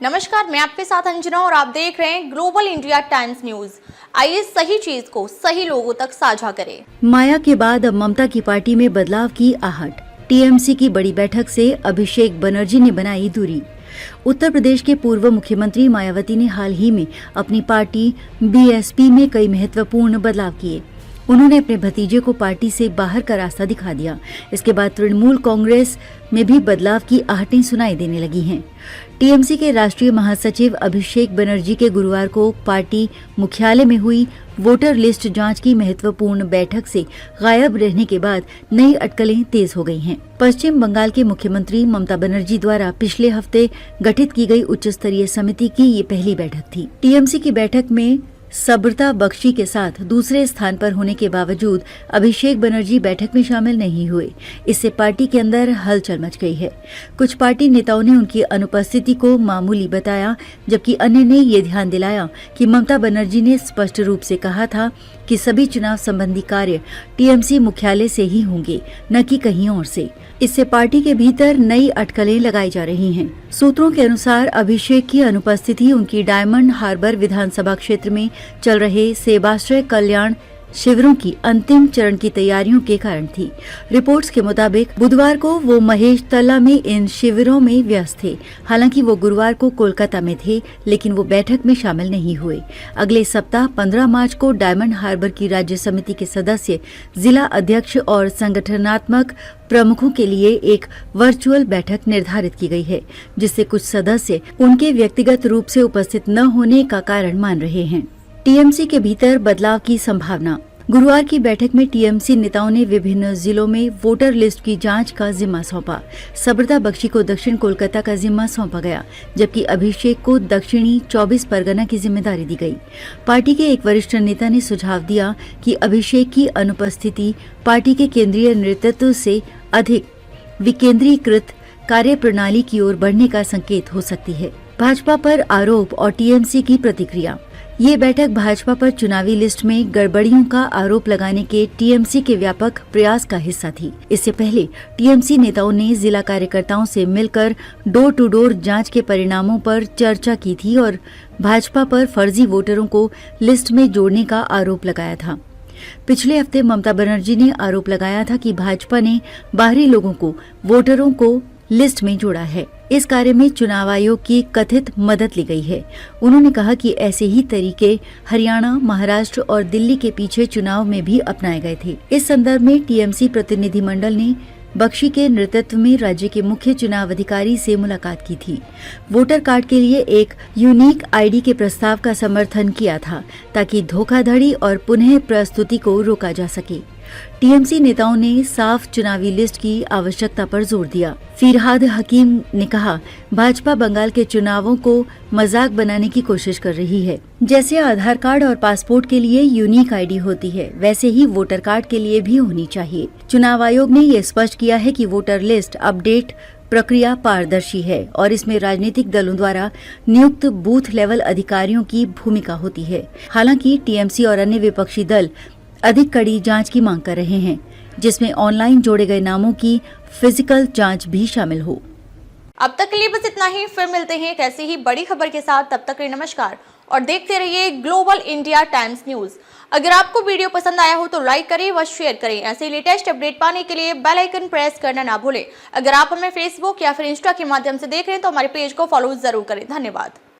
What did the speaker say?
नमस्कार, मैं आपके साथ अंजना और आप देख रहे हैं ग्लोबल इंडिया टाइम्स न्यूज। आइए सही चीज को सही लोगों तक साझा करें। माया के बाद अब ममता की पार्टी में बदलाव की आहट। टीएमसी की बड़ी बैठक से अभिषेक बनर्जी ने बनाई दूरी। उत्तर प्रदेश के पूर्व मुख्यमंत्री मायावती ने हाल ही में अपनी पार्टी बीएसपी में कई महत्वपूर्ण बदलाव किए। उन्होंने अपने भतीजे को पार्टी से बाहर का रास्ता दिखा दिया। इसके बाद तृणमूल कांग्रेस में भी बदलाव की आहटें सुनाई देने लगी हैं। टीएमसी के राष्ट्रीय महासचिव अभिषेक बनर्जी के गुरुवार को पार्टी मुख्यालय में हुई वोटर लिस्ट जांच की महत्वपूर्ण बैठक से गायब रहने के बाद नई अटकलें तेज हो गई हैं। पश्चिम बंगाल के मुख्यमंत्री ममता बनर्जी द्वारा पिछले हफ्ते गठित की गई उच्च स्तरीय समिति की ये पहली बैठक थी। टीएमसी की बैठक में सब्रता बख्शी के साथ दूसरे स्थान पर होने के बावजूद अभिषेक बनर्जी बैठक में शामिल नहीं हुए। इससे पार्टी के अंदर हलचल मच गई है। कुछ पार्टी नेताओं ने उनकी अनुपस्थिति को मामूली बताया, जबकि अन्य ने ये ध्यान दिलाया कि ममता बनर्जी ने स्पष्ट रूप से कहा था कि सभी चुनाव संबंधी कार्य टीएमसी मुख्यालय से ही होंगे, न कि कहीं और से। इससे पार्टी के भीतर नई अटकलें लगाई जा रही हैं। सूत्रों के अनुसार अभिषेक की अनुपस्थिति उनकी डायमंड हार्बर विधानसभा क्षेत्र में चल रहे सेवाश्रय कल्याण शिविरों की अंतिम चरण की तैयारियों के कारण थी। रिपोर्ट्स के मुताबिक बुधवार को वो महेश तला में इन शिविरों में व्यस्त थे। हालांकि वो गुरुवार को कोलकाता में थे, लेकिन वो बैठक में शामिल नहीं हुए। अगले सप्ताह 15 मार्च को डायमंड हार्बर की राज्य समिति के सदस्य, जिला अध्यक्ष और संगठनात्मक प्रमुखों के लिए एक वर्चुअल बैठक निर्धारित की गई है, जिससे कुछ सदस्य उनके व्यक्तिगत रूप से उपस्थित न होने का कारण मान रहे हैं। टीएमसी के भीतर बदलाव की संभावना। गुरुवार की बैठक में टीएमसी नेताओं ने विभिन्न जिलों में वोटर लिस्ट की जांच का जिम्मा सौंपा। सब्रता बख्शी को दक्षिण कोलकाता का जिम्मा सौंपा गया, जबकि अभिषेक को दक्षिणी 24 परगना की जिम्मेदारी दी गई। पार्टी के एक वरिष्ठ नेता ने सुझाव दिया कि अभिषेक की अनुपस्थिति पार्टी के केंद्रीय नेतृत्व से अधिक विकेंद्रीकृत कार्यप्रणाली की ओर बढ़ने का संकेत हो सकती है। भाजपा पर आरोप और टीएमसी की प्रतिक्रिया। ये बैठक भाजपा पर चुनावी लिस्ट में गड़बड़ियों का आरोप लगाने के टीएमसी के व्यापक प्रयास का हिस्सा थी। इससे पहले टीएमसी नेताओं ने जिला कार्यकर्ताओं से मिलकर डोर टू डोर जांच के परिणामों पर चर्चा की थी और भाजपा पर फर्जी वोटरों को लिस्ट में जोड़ने का आरोप लगाया था। पिछले हफ्ते ममता बनर्जी ने आरोप लगाया था कि भाजपा ने बाहरी लोगों को वोटरों को लिस्ट में जोड़ा है। इस कार्य में चुनाव आयोग की कथित मदद ली गई है। उन्होंने कहा कि ऐसे ही तरीके हरियाणा, महाराष्ट्र और दिल्ली के पीछे चुनाव में भी अपनाए गए थे। इस संदर्भ में टीएमसी प्रतिनिधिमंडल ने बख्शी के नेतृत्व में राज्य के मुख्य चुनाव अधिकारी से मुलाकात की थी। वोटर कार्ड के लिए एक यूनिक आईडी के प्रस्ताव का समर्थन किया था, ताकि धोखाधड़ी और पुनः प्रस्तुति को रोका जा सके। टीएमसी नेताओं ने साफ चुनावी लिस्ट की आवश्यकता पर जोर दिया। फिरहाद हकीम ने कहा, भाजपा बंगाल के चुनावों को मजाक बनाने की कोशिश कर रही है। जैसे आधार कार्ड और पासपोर्ट के लिए यूनिक आईडी होती है, वैसे ही वोटर कार्ड के लिए भी होनी चाहिए। चुनाव आयोग ने ये स्पष्ट किया है कि वोटर लिस्ट अपडेट प्रक्रिया पारदर्शी है और इसमें राजनीतिक दलों द्वारा नियुक्त बूथ लेवल अधिकारियों की भूमिका होती है। हालांकि टीएमसी और अन्य विपक्षी दल अधिक कड़ी जांच की मांग कर रहे हैं, जिसमें ऑनलाइन जोड़े गए नामों की फिजिकल जांच भी शामिल हो। अब तक के लिए बस इतना ही। फिर मिलते हैं एक ऐसी ही बड़ी खबर के साथ। तब तक के लिए नमस्कार और देखते रहिए ग्लोबल इंडिया टाइम्स न्यूज। अगर आपको वीडियो पसंद आया हो तो लाइक करें व शेयर करें। ऐसे लेटेस्ट अपडेट पाने के लिए बेल आइकन प्रेस करना ना भूलें। अगर आप हमें फेसबुक या फिर इंस्टा के माध्यम से देख रहे हैं तो हमारे पेज को फॉलो जरूर करें। धन्यवाद।